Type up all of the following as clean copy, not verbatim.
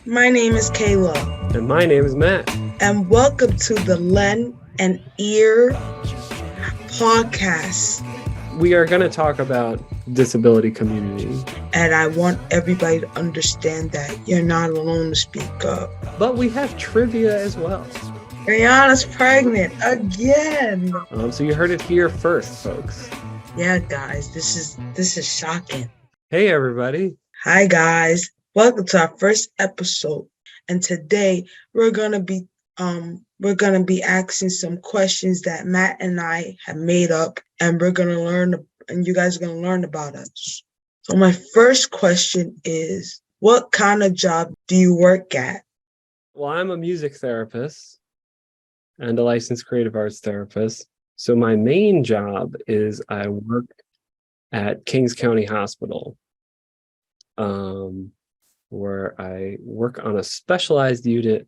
My name is Kayla, And my name is Matt. and welcome to the Len and Ear podcast. We are going to talk about disability community, And I want everybody to understand that you're not alone to speak up. but we have trivia as well. Rihanna's pregnant again. So you heard it here first, folks. Yeah, guys, this is shocking. Hey, everybody. Hi, guys. Welcome to our first episode. And today we're gonna be asking some questions that Matt and I have made up, and you guys are gonna learn about us. So my first question is, what kind of job do you work at? Well, I'm a music therapist and a licensed creative arts therapist. So my main job is I work at Kings County Hospital, where I work on a specialized unit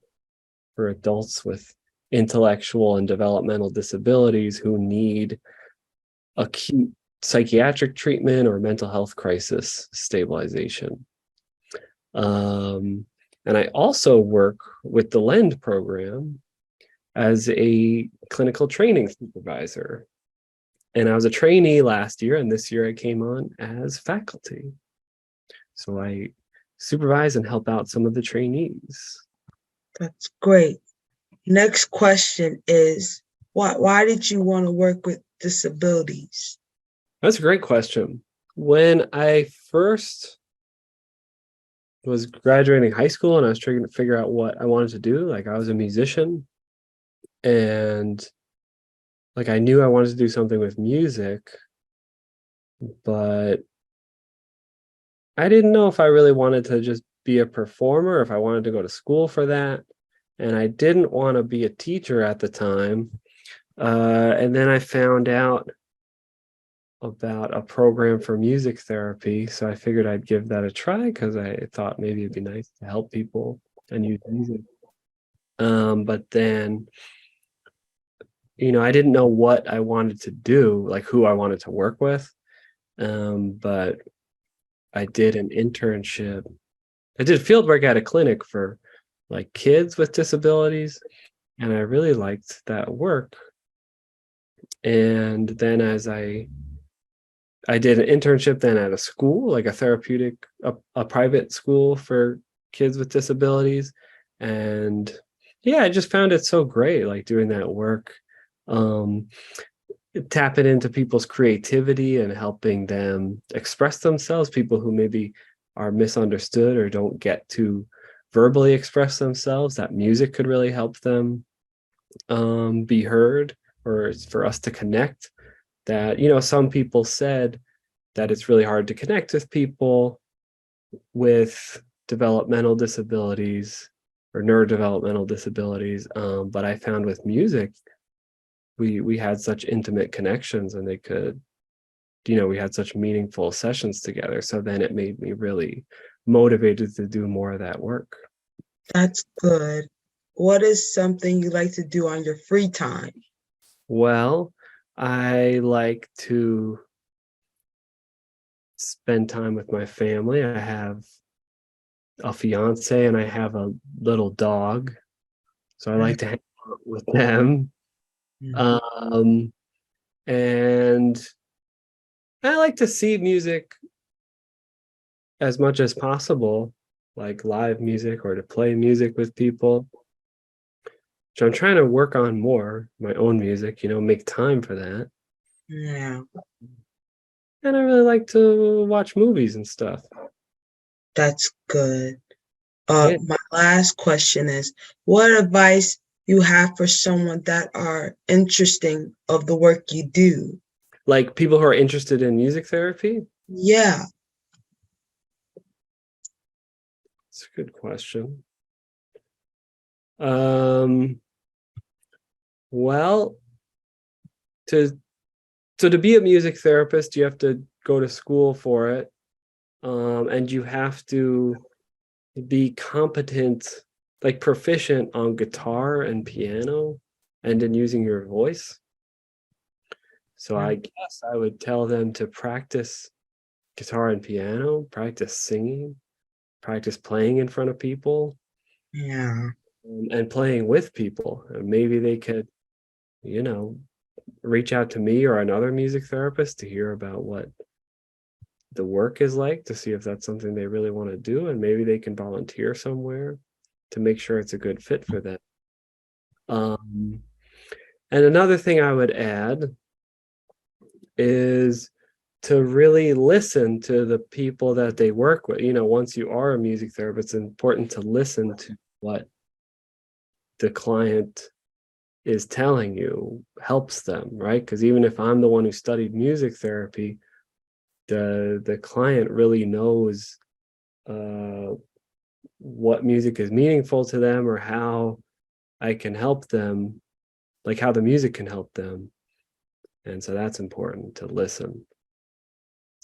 for adults with intellectual and developmental disabilities who need acute psychiatric treatment or mental health crisis stabilization. And I also work with the LEND program as a clinical training supervisor. And I was a trainee last year, and this year I came on as faculty. So I supervise and help out some of the trainees. That's great. Next question is, why did you want to work with disabilities? That's a great question. When I first was graduating high school and I was trying to figure out what I wanted to do, like I was a musician, and like I knew I wanted to do something with music, but I didn't know if I really wanted to just be a performer, if I wanted to go to school for that. And I didn't want to be a teacher at the time. And then I found out about a program for music therapy. So I figured I'd give that a try because I thought maybe it'd be nice to help people and use music. But then, I didn't know what I wanted to do, like who I wanted to work with. But I did an internship. I did field work at a clinic for like kids with disabilities, and I really liked that work. And then as I did an internship then at a school, like a private school for kids with disabilities. And yeah, I just found it so great, like doing that work, um, tapping into people's creativity and helping them express themselves, people who maybe are misunderstood or don't get to verbally express themselves, that music could really help them be heard, or for us to connect. That, some people said that it's really hard to connect with people with developmental disabilities or neurodevelopmental disabilities. But I found with music, we had such intimate connections, and they could, we had such meaningful sessions together. So then it made me really motivated to do more of that work. That's good. What is something you like to do on your free time? Well, I like to spend time with my family. I have a fiance and I have a little dog, so I like to hang out with them. Mhm. Um, and I like to see music as much as possible, like live music or to play music with people. So I'm trying to work on more my own music, make time for that. Yeah, And I really like to watch movies and stuff. that's good. Yeah. My last question is, what advice you have for someone that are interesting of the work you do? Like people who are interested in music therapy? Yeah, It's a good question. Um, well, to to be a music therapist, you have to go to school for it, and you have to be competent, like proficient on guitar and piano, and in using your voice. So I guess I would tell them to practice guitar and piano, practice singing, practice playing in front of people. Yeah. and playing with people. And maybe they could, you know, reach out to me or another music therapist to hear about what the work is like, to see if that's something they really want to do. And maybe they can volunteer somewhere to make sure it's a good fit for them. Um, and another thing I would add is to really listen to the people that they work with. Once you are a music therapist, it's important to listen to what the client is telling you helps them, right? Because even if I'm the one who studied music therapy, the client really knows what music is meaningful to them, or how I can help them, like how the music can help them. And so that's important to listen,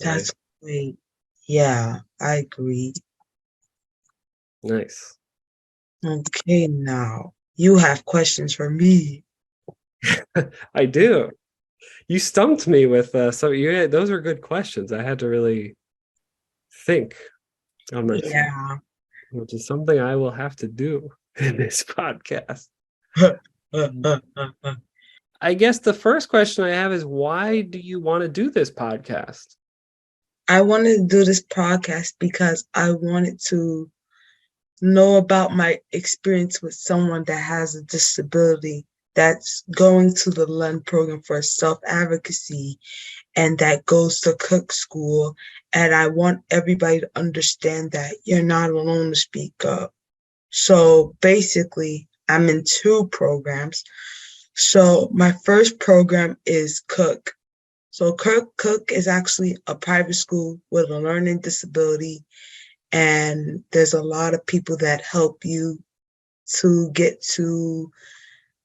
right? That's great. Yeah, I agree. Nice. Okay, now you have questions for me. I do. You stumped me with those were good questions. I had to really think on my feet, Yeah. which is something I will have to do in this podcast. I guess the first question I have is, why do you want to do this podcast? I wanted to do this podcast because I wanted to know about my experience with someone that has a disability that's going to the LUN program for self-advocacy and that goes to cook school. And I want everybody to understand that you're not alone to speak up. So basically, I'm in two programs. So my first program is Cook. So Cook is actually a private school with a learning disability, and there's a lot of people that help you to get to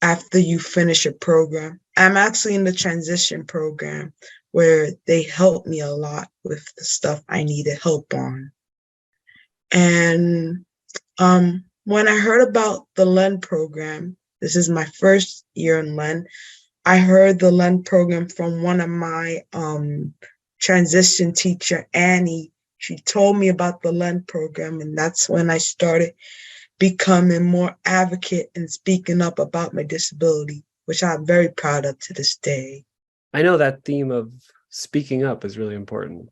after you finish a program. I'm actually in the transition program where they help me a lot with the stuff I needed help on. And when I heard about the LEN program, this is my first year in LEN. I heard the LEN program from one of my transition teacher, Annie. She told me about the LEN program, and that's when I started becoming more advocate and speaking up about my disability, which I'm very proud of to this day. I know that theme of speaking up is really important,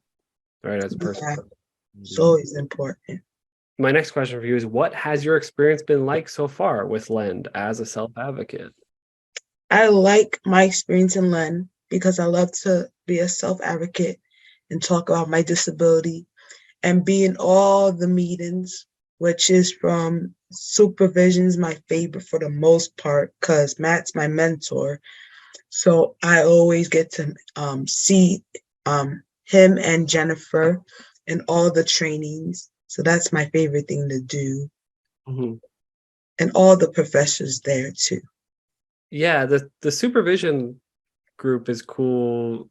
right? As a person. Yeah, it's always important. My next question for you is, what has your experience been like so far with Lend as a self-advocate? I like my experience in LEN because I love to be a self-advocate and talk about my disability and be in all the meetings, which is from supervision's my favorite for the most part because Matt's my mentor. So I always get to see him and Jennifer in all the trainings. So that's my favorite thing to do. Mhm. And all the professors there too. Yeah, the supervision group is cool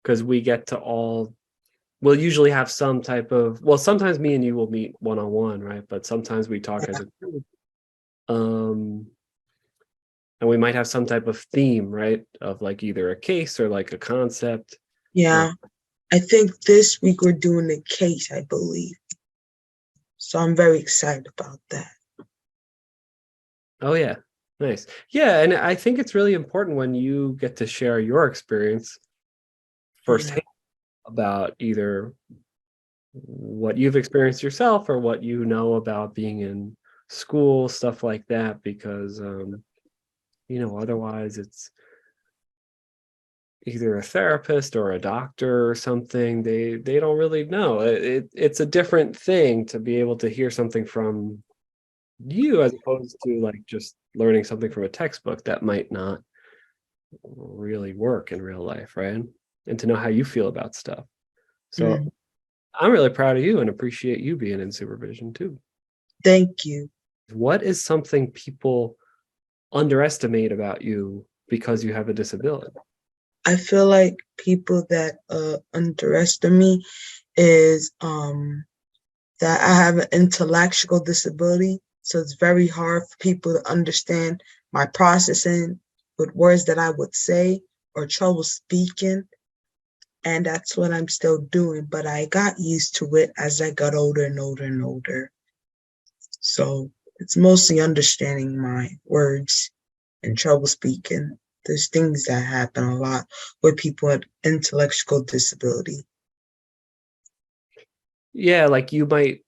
because we get to we'll usually have some type of, well, sometimes me and you will meet one-on-one, right? But sometimes we talk as a group. And we might have some type of theme, right? Of like either a case or like a concept. Uh, Yeah. I think this week we're doing a case, I believe. So I'm very excited about that. oh yeah, nice. Yeah, and I think it's really important when you get to share your experience Yeah. firsthand about either what you've experienced yourself or what you know about being in school, stuff like that, because otherwise it's either a therapist or a doctor or something. They don't really know. It's a different thing to be able to hear something from you as opposed to like just learning something from a textbook that might not really work in real life, right? And to know how you feel about stuff. So Mm. I'm really proud of you and appreciate you being in supervision too. Thank you. What is something people underestimate about you because you have a disability? I feel like people that underestimate me is that I have an intellectual disability. So it's very hard for people to understand my processing with words that I would say or trouble speaking. And that's what I'm still doing. But I got used to it as I got older and older and older. So It's mostly understanding my words and trouble speaking. There's things that happen a lot with people with intellectual disability. Yeah, like you might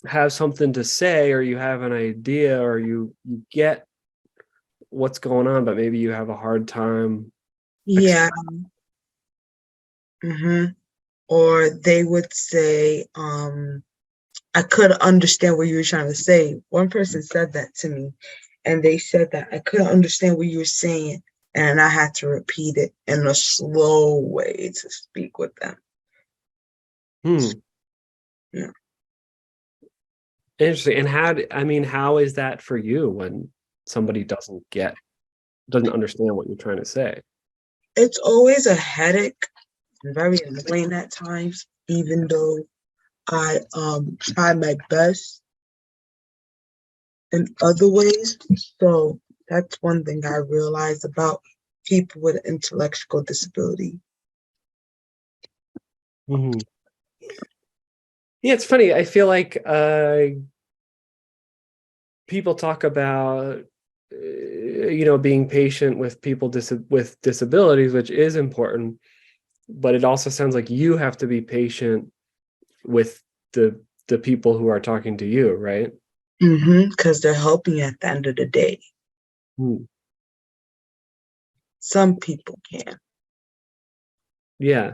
have something to say, or you have an idea, or you get what's going on, but maybe you have a hard time. Yeah. Or they would say, I could understand what you were trying to say. One person said that to me, and they said that I couldn't understand what you were saying, and I had to repeat it in a slow way to speak with them. Hmm. Yeah. Interesting. And how is that for you when somebody doesn't understand what you're trying to say? It's always a headache and very annoying at times, even though I try my best in other ways. So that's one thing I realized about people with intellectual disability. Hmm. Yeah, it's funny. I feel like people talk about being patient with people with disabilities, which is important, but it also sounds like you have to be patient with the people who are talking to you, right? Because they're helping you at the end of the day. Hmm. Some people can. Yeah.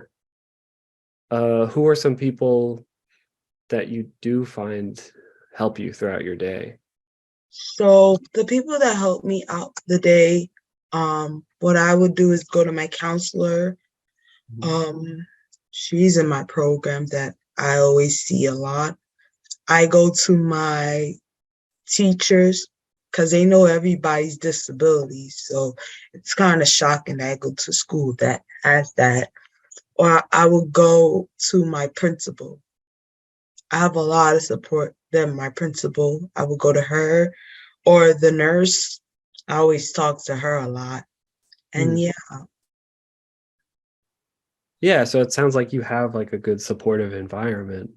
Who are some people that you do find help you throughout your day? So the people that help me out the day, what I would do is go to my counselor. Mhm. Um, she's in my program that I always see a lot. I go to my teachers because they know everybody's disabilities. So it's kind of shocking that I go to school that has that. Or I will go to my principal. I have a lot of support than my principal. I will go to her or the nurse. I always talk to her a lot. And Hmm. yeah. Yeah, so it sounds like you have like a good supportive environment.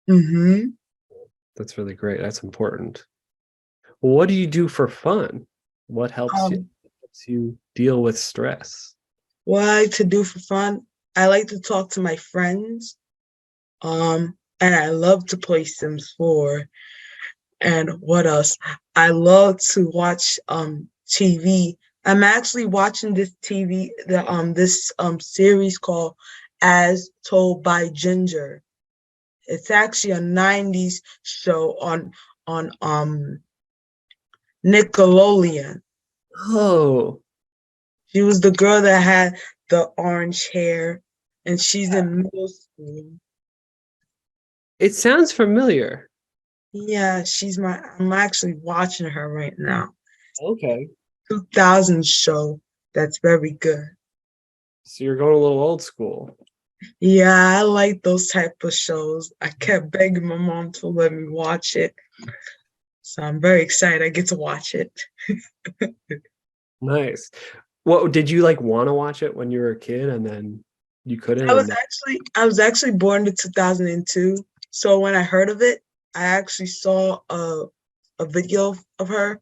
hmm That's really great. That's important. What do you do for fun? What Um, helps you deal with stress? what I like to do for fun, I like to talk to my friends. And I love to play Sims 4. And what else? I love to watch TV. I'm actually watching this series called As Told by Ginger. It's actually a 90s show on Nickelodeon. Oh, She was the girl that had the orange hair, and she's in middle school. it sounds familiar. Yeah, I'm actually watching her right now. Okay. 2000 show that's very good. So you're going a little old school. Yeah, I like those type of shows. I kept begging my mom to let me watch it. So I'm very excited I get to watch it. Nice. What did you like want to watch it when you were a kid and then you couldn't I was and then actually born in 2002. So when I heard of it, I actually saw a video of her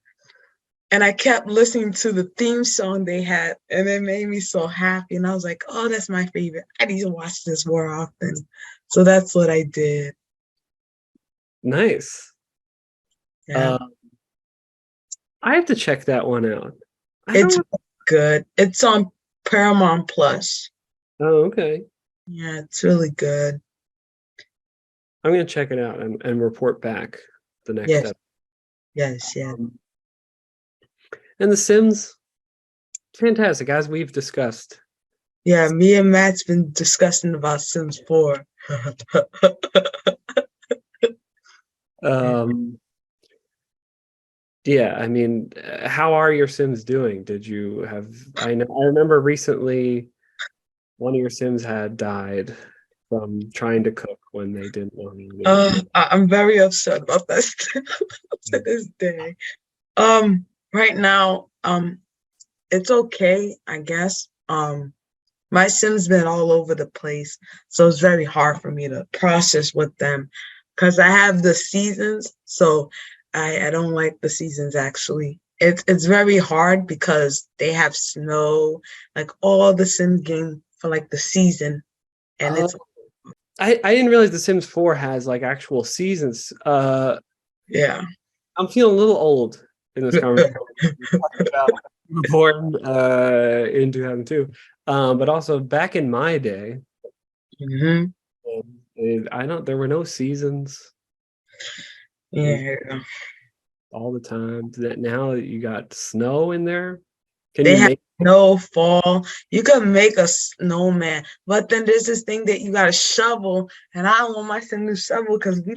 and I kept listening to the theme song they had and it made me so happy and I was like, "Oh, that's my favorite. I need to watch this more often." So that's what I did. nice. Yeah. Uh, I have to check that one out. I It's don't. good. It's on Paramount Plus. Oh, okay. Yeah, it's really good. I'm gonna check it out and report back the next Yes, step. yes, yes. And The Sims, fantastic, as we've discussed. Yeah, me and Matt's been discussing about Sims 4. Um, yeah, I mean, how are your Sims doing? Did you have? I remember recently one of your Sims had died from trying to cook when they didn't know how to do it. I'm very upset about that still to this day. Right now, it's okay, I guess. My Sims been all over the place, so it's very hard for me to process with them because I have the seasons. So I don't like the seasons actually. It's very hard because they have snow, like all the Sims game for like the season, and Oh, it's I didn't realize The Sims 4 has like actual seasons. yeah. I'm feeling a little old in this conversation. We're talking about you were born in 2002, but also back in my day, Hmm. I don't. There were no seasons. It was Yeah. all the time. That now you got snow in there. Can They you have make? no fall. You can make a snowman, but then there's this thing that you got to shovel, and I don't want my son to shovel because we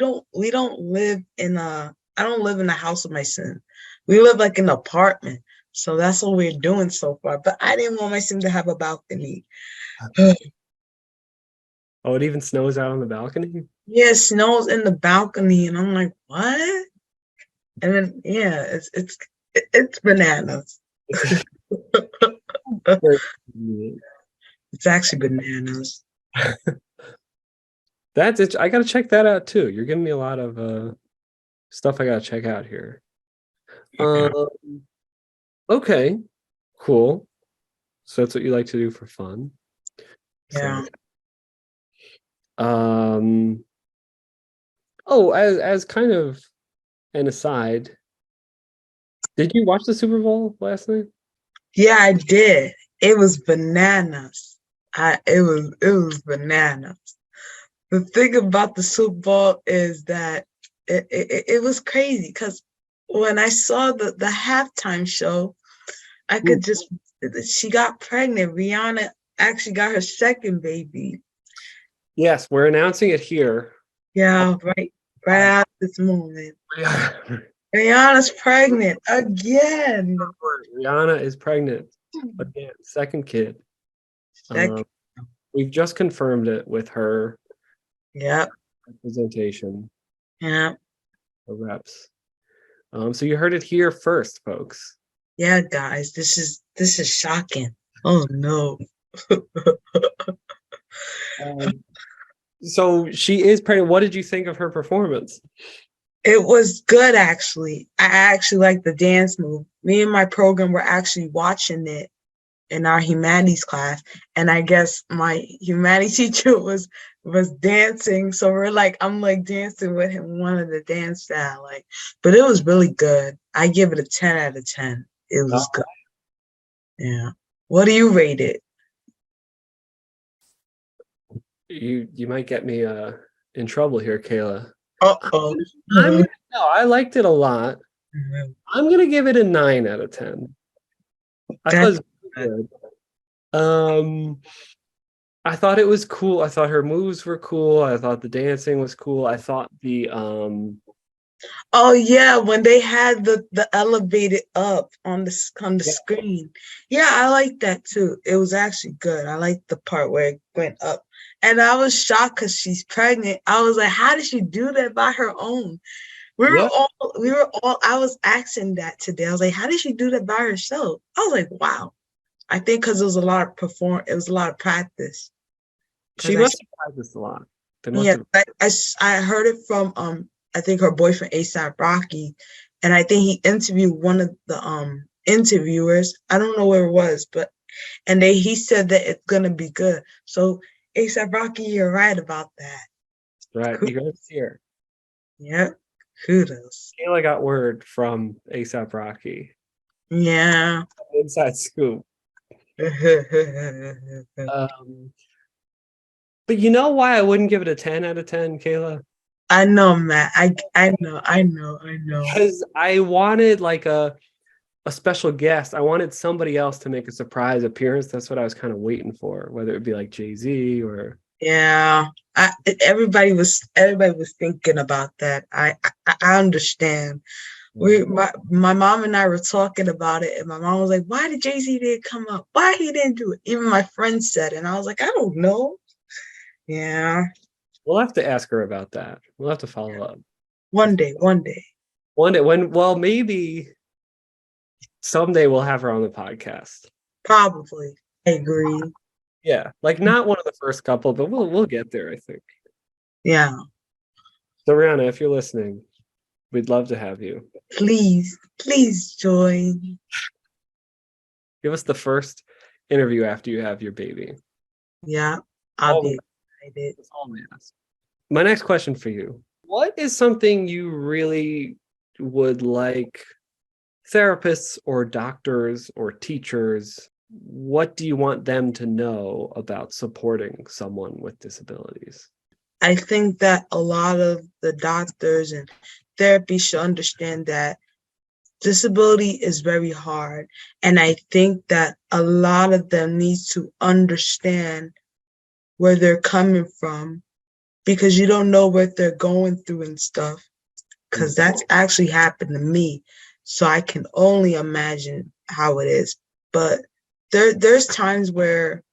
don't live in a I don't live in a house with my son. We live like in an apartment, so that's what we're doing so far. But I didn't want my son to have a balcony. Oh, it even snows out on the balcony. Yeah, snows in the balcony, and I'm like, what? And then yeah, it's bananas. It's actually bananas. That's it. I gotta check that out too. You're giving me a lot of stuff I gotta check out here. Yeah. Um, okay, cool. So that's what you like to do for fun. Yeah. So, um, oh, as kind of an aside, did you watch the Super Bowl last night? Yeah, I did. It was bananas. It was bananas. The thing about the Super Bowl is that it was crazy because when I saw the halftime show, I Ooh, could just she got pregnant. Rihanna actually got her second baby. yes, we're announcing it here. Yeah, right Um, out this moment. Rihanna's pregnant again. Rihanna is pregnant again, second kid. Second. Um, we've just confirmed it with her Yep. representation, Yeah. the reps. So you heard it here first, folks. Yeah, guys. This is shocking. Oh no. Um, so she is pregnant. What did you think of her performance? It was good actually. I actually liked the dance move. Me and my program were actually watching it in our humanities class, and I guess my humanities teacher was dancing. So I'm like dancing with him, one of the dance style, like, but it was really good. I give it a 10 out of 10. It was good. Yeah. What do you rate it? You might get me in trouble here, Kayla. Uh-oh. No, I liked it a lot. I'm gonna give it a 9 out of 10. I thought it That's was good. Um, I thought it was cool. I thought her moves were cool. I thought the dancing was cool. I thought the Oh yeah, when they had the elevated up on the yeah, screen. Yeah, I like that too. It was actually good. I liked the part where it went up. And I was shocked because she's pregnant. I was like, how did she do that by her own? We were yeah, all we were all I was asking that today. I was like, how did she do that by herself? I was like, wow. I think because it was a lot of practice. she Because I must have practiced a lot. They must yeah, have. I heard it from I think her boyfriend ASAP Rocky, and I think he interviewed one of the interviewers. I don't know where it was, but and he said that it's gonna be good. So ASAP Rocky, you're right about that. Right, you guys here. Yeah, kudos. Kayla got word from ASAP Rocky. Yeah. Inside scoop. But you know why I wouldn't give it a 10 out of 10, Kayla? I know, Matt. I know. Because I wanted like a special guest. I wanted somebody else to make a surprise appearance. That's what I was kind of waiting for, whether it be like Jay-Z or Yeah, everybody was thinking about that. I understand. My mom and I were talking about it, and my mom was like, "Why did Jay-Z didn't come up? Why he didn't do it?" Even my friend said, and I was like, "I don't know." Yeah, we'll have to ask her about that. We'll have to follow up. one day, One day well, maybe someday we'll have her on the podcast. probably. I agree. Yeah, like not one of the first couple, but we'll get there, I think. Yeah. So Rihanna, if you're listening, We'd love to have you. Please join. Give us the first interview after you have your baby. Yeah, I'll be excited. That's all we ask. My next question for you. What is something you really would like therapists or doctors or teachers, what do you want them to know about supporting someone with disabilities? I think that a lot of the doctors and therapy should understand that disability is very hard. And I think that a lot of them needs to understand where they're coming from, because you don't know what they're going through and stuff. Because that's actually happened to me. So I can only imagine how it is. But there's times where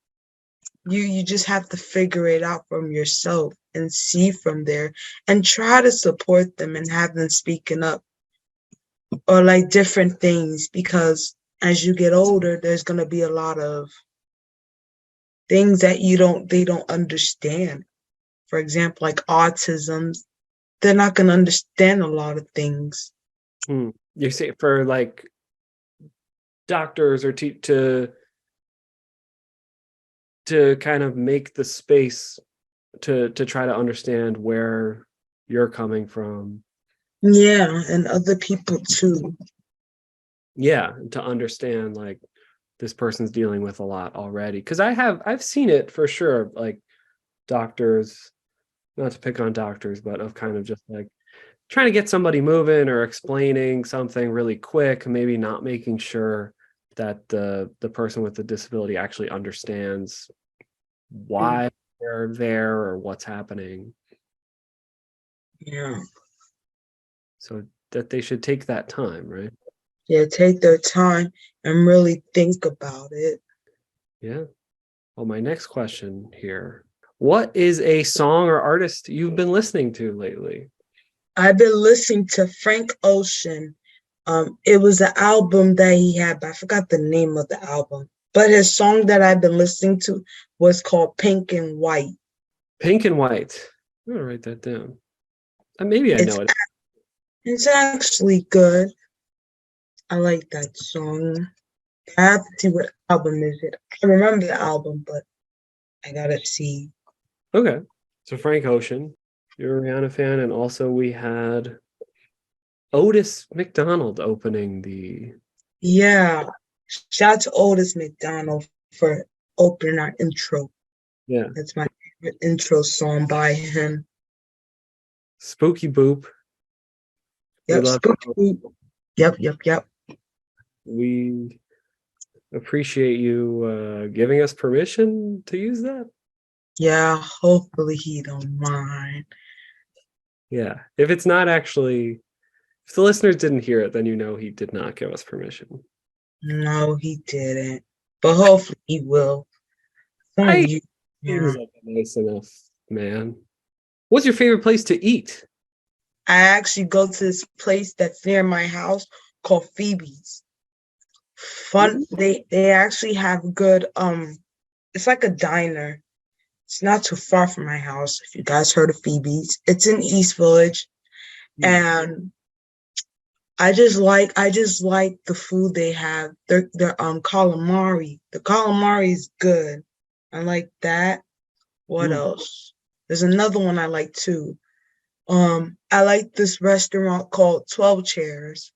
you just have to figure it out from yourself and see from there and try to support them and have them speaking up or like different things, because as you get older, there's going to be a lot of things that they don't understand. For example, like autism, they're not going to understand a lot of things. You say for like doctors or to kind of make the space to try to understand where you're coming from. Yeah, and other people too. Yeah, to understand like this person's dealing with a lot already. Because I've seen it for sure, like doctors, not to pick on doctors, but of kind of just like trying to get somebody moving or explaining something really quick, maybe not making sure that the person with the disability actually understands why they're there or what's happening. Yeah. So that they should take that time, right? Yeah, take their time and really think about it. Yeah. Well, my next question here. What is a song or artist you've been listening to lately? I've been listening to Frank Ocean. It was an album that he had, but I forgot the name of the album. But his song that I've been listening to was called Pink and White. Pink and White. I'm gonna write that down. Maybe I It's know it. it's actually good. I like that song. I have to see what album is it. I remember the album, but I gotta see. Okay. So Frank Ocean, you're a Rihanna fan, and also we had Otis McDonald opening the. Yeah. Shout out to Otis McDonald for opening our intro. Yeah. That's my favorite intro song by him. Spooky Boop. We Yep, love Spooky. Yep. we appreciate you giving us permission to use that. Yeah, hopefully he don't mind. Yeah. If it's not actually, if the listeners didn't hear it, then you know he did not give us permission. No, he didn't. But hopefully he will. I You, seems yeah. like a nice enough man. What's your favorite place to eat? I actually go to this place that's near my house called Phoebe's. Fun. They actually have good it's like a diner. It's not too far from my house. If you guys heard of Phoebe's, it's in East Village. And I just like the food they have. Their calamari. The calamari is good. I like that. What else? There's another one I like too. I like this restaurant called 12 Chairs.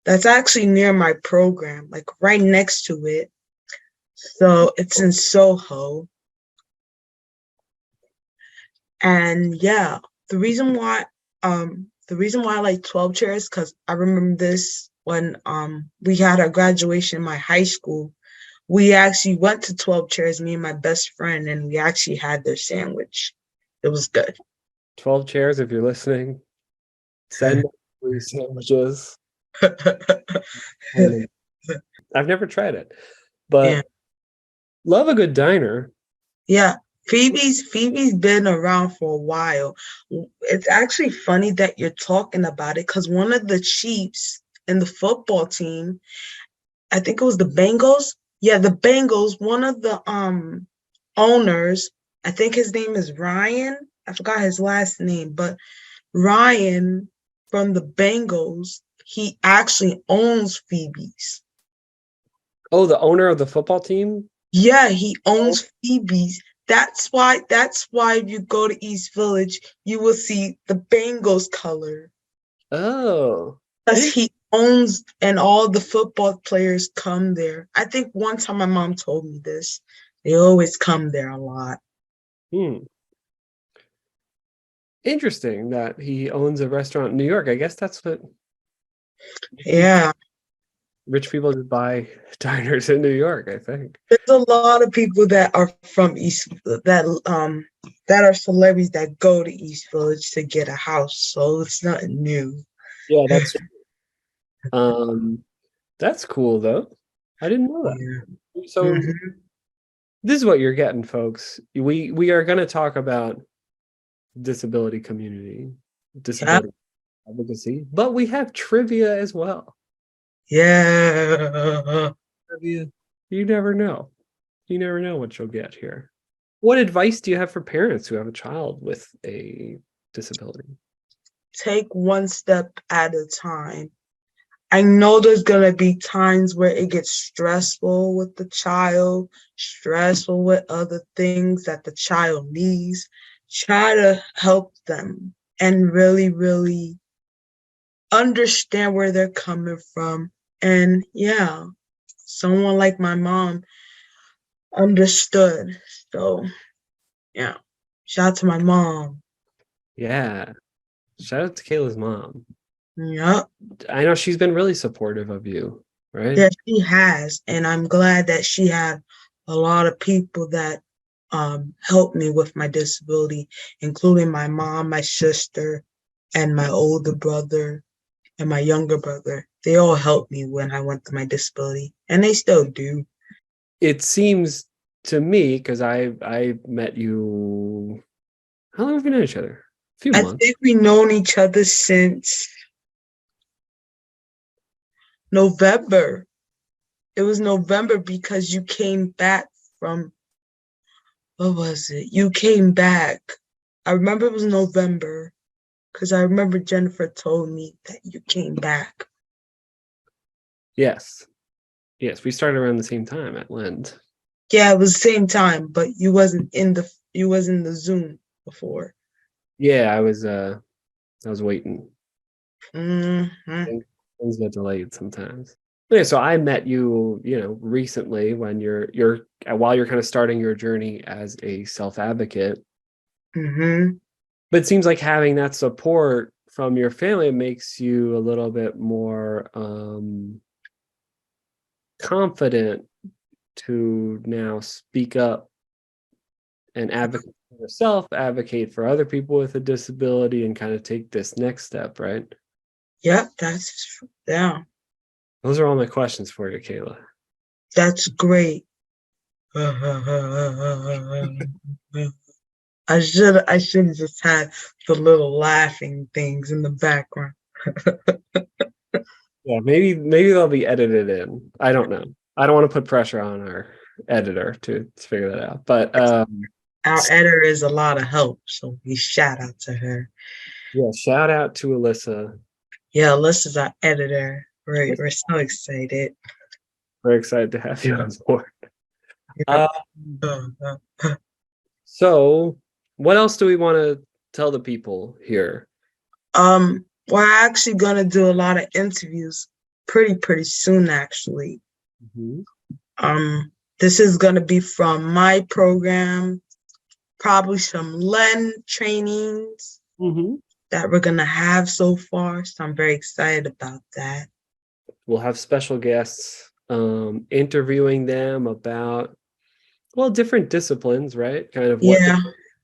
That's actually near my program, like right next to it. So it's in Soho. And yeah, the reason why I like 12 Chairs, because I remember this when we had our graduation in my high school. We actually went to 12 Chairs, me and my best friend, and we actually had their sandwich. It was good. 12 Chairs, if you're listening, send free sandwiches. I've never tried it, but Yeah. love a good diner. Yeah. Phoebe's been around for a while. It's actually funny that you're talking about it, because one of the Chiefs in the football team, I think it was the Bengals. Yeah, the Bengals, one of the owners, I think his name is Ryan. I forgot his last name, but Ryan from the Bengals. He actually owns Phoebe's. Oh, the owner of the football team? Yeah, he owns Phoebe's. That's why if you go to East Village, you will see the Bengals color. Oh, Because he owns, and all the football players come there. I think one time my mom told me this. They always come there a lot. hmm. Interesting that he owns a restaurant in New York. I guess that's what Yeah. rich people just buy diners in New York, I think. There's a lot of people that are from East that are celebrities that go to East Village to get a house. So it's nothing new. Yeah, um that's cool though. I didn't know Yeah. that. So Hmm. this is what you're getting, folks. We are going to talk about disability community, Yeah. disability advocacy, but we have trivia as well. Yeah. Trivia. You never know. You never know what you'll get here. What advice do you have for parents who have a child with a disability? Take one step at a time. I know there's gonna be times where it gets stressful with the child, stressful with other things that the child needs. Try to help them and really, really understand where they're coming from. And yeah, someone like my mom understood. So yeah, shout out to my mom. Yeah. Shout out to Kayla's mom. Yeah, I know she's been really supportive of you, right? yeah, she has, and I'm glad that she had a lot of people that helped me with my disability, including my mom, my sister, and my older brother and my younger brother. They all helped me when I went through my disability, and they still do. It seems to me, because I met you, how long have we known each other? A few I months. think we known each other since November. It was November because you came back from, what was it? You came back. I remember it was November because I remember Jennifer told me that you came back. Yes. Yes, we started around the same time at Lend. Yeah, it was the same time, but you was in the Zoom before. Yeah, I was waiting. Hmm. Things get delayed sometimes. Yeah, so I met you, recently when you're while you're kind of starting your journey as a self-advocate. Hmm. But it seems like having that support from your family makes you a little bit more confident to now speak up and advocate for yourself, advocate for other people with a disability, and kind of take this next step, right? Yep, yeah, Those are all my questions for you, Kayla. that's great. I should have just had the little laughing things in the background. Yeah, maybe they'll be edited in. I don't know. I don't want to put pressure on our editor to figure that out. But Our editor is a lot of help, so we shout out to her. yeah, shout out to Alyssa. Yeah, Alyssa's our editor. We're so excited. Very excited to have you on board. Yep. Uh, so, what else do we want to tell the people here? We're actually gonna do a lot of interviews pretty soon, actually. Mhm. This is gonna be from my program, probably some LEN trainings Mhm. that we're gonna have so far. So I'm very excited about that. We'll have special guests interviewing them about, well, different disciplines, right? Kind of what they Yeah,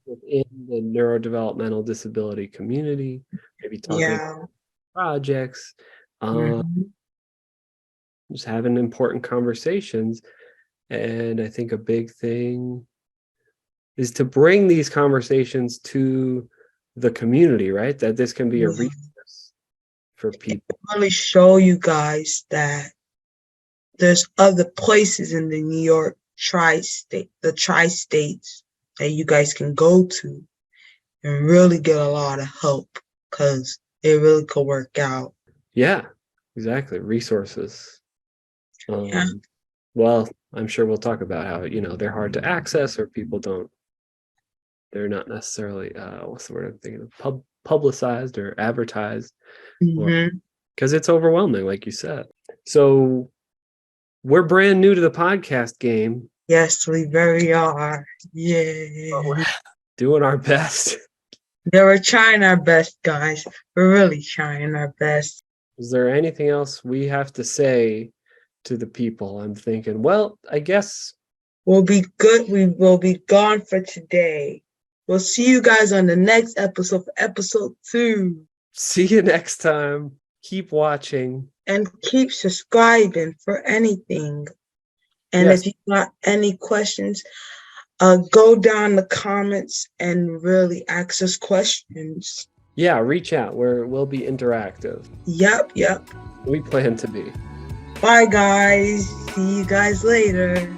within the neurodevelopmental disability community, maybe talking yeah. projects, uh, Hmm. just having important conversations. And I think a big thing is to bring these conversations to the community, right? That this can be a Yeah. resource for people. Really show you guys that there's other places in the New York tri-states that you guys can go to and really get a lot of help. Because it really could work out. Yeah, exactly. Resources. Yeah. Well, I'm sure we'll talk about how, they're hard to access, or people they're not necessarily, what's the word I'm thinking of? Publicized or advertised, or Mm-hmm. because it's overwhelming, like you said. So we're brand new to the podcast game, Yes, we very are. but Yeah. we're doing our best. Yeah, we're trying our best, guys. We're really trying our best. Is there anything else we have to say to the people? I'm thinking, well, I guess We'll be good. We will be gone for today. We'll see you guys on the next episode, for episode 2. see you next time. Keep watching. And keep subscribing for anything. And Yes. if you got any questions, go down the comments and really ask us questions. Yeah, reach out. We'll be interactive. Yep. We plan to be. Bye, guys. See you guys later.